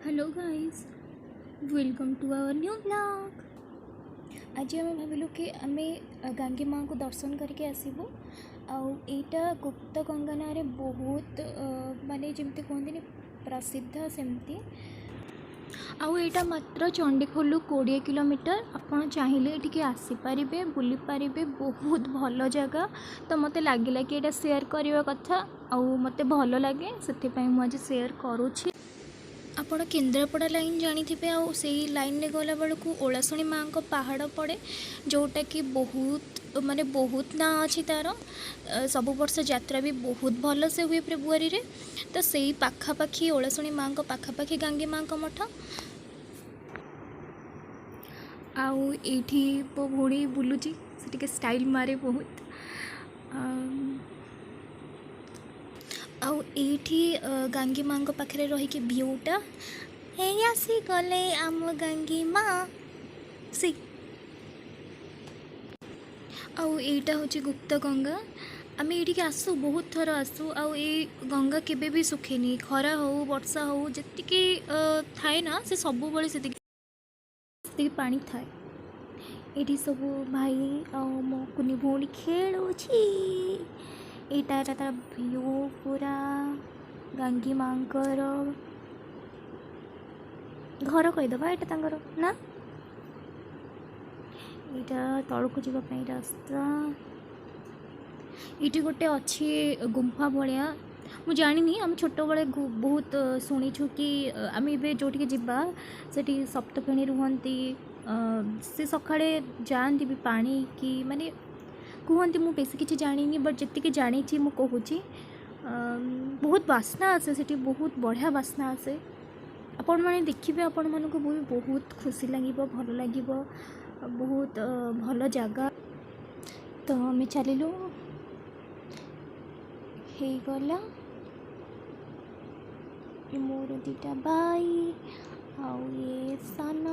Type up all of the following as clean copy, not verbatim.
Hello guys, welcome to our new blog. आज आम भाविलु कि आम गांगी माँ को दर्शन करके आसबू। आईटा गुप्त गंगा ना बहुत माने जमती कहते प्रसिद्ध सेमती। आईटा मात्र चंडीखोलू 20 किलोमीटर। आपड़ चाहिए ये आसीपारे बुली पारे, बहुत भल जगह। तो मत लगे कि यहाँ सेयार करने कथा मत भल लगे से मुझे सेयार करुँची। आपण केन्द्रापड़ा लाइन जानी थे से लाइन में गला बेलू ओलाशुणी माँ को पहाड़ पड़े, जोटा कि बहुत माने बहुत ना अच्छी तार। सब वर्ष यात्रा भी बहुत भल से हुए फेब्रुआरी रे। तो से पाखापाखी ओलाशुणी माँ को पाखापाखी गांगी माँ को मठ। आठी मो भौणी बुलूची से स्टाइल मारे बहुत। आठी गांगी माँ पाखे रही भ्यूटा आसी गले आम गांगी माँ सी। आईटा हूँ गुप्त गंगा। आम ये आसू बहुत थर आसू गंगा केबे भी सुखेनी, खरा हो वर्षा हो जी थाए ना से सब से पानी थाए। ये सब भाई मो कुनी भौणी खेलुची। यहाँ तार भ्यू पूरा गांगी माँ घर कहीदबा यहाँ ना यहाँ तलू जावाई रास्ता। ये गोटे अच्छी गुंफा भाया मुझे जानी आम छोट बड़े बहुत शुणीचु कि आम ए जो जावा से सप्तफेणी रुहती से सका जाती भी पानी कि माने कहते मुझे बेसी किसी जानी बट जी जानी मुझे बहुत बास्ना आसे से बहुत बढ़िया बास्ना आसे। आपण मैंने देखिए आपण मानक भी बहुत खुशी लगे भल लगे बहुत भल जगह। तो आम चलू हो गला मोर दीटा भाई ये सान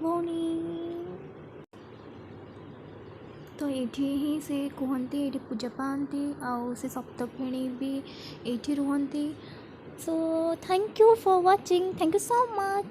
भौणी। तो ये ही से कहते ये पूजा पाती से सप्तफेणी भी ये रुहती। So thank you for watching, thank you so much.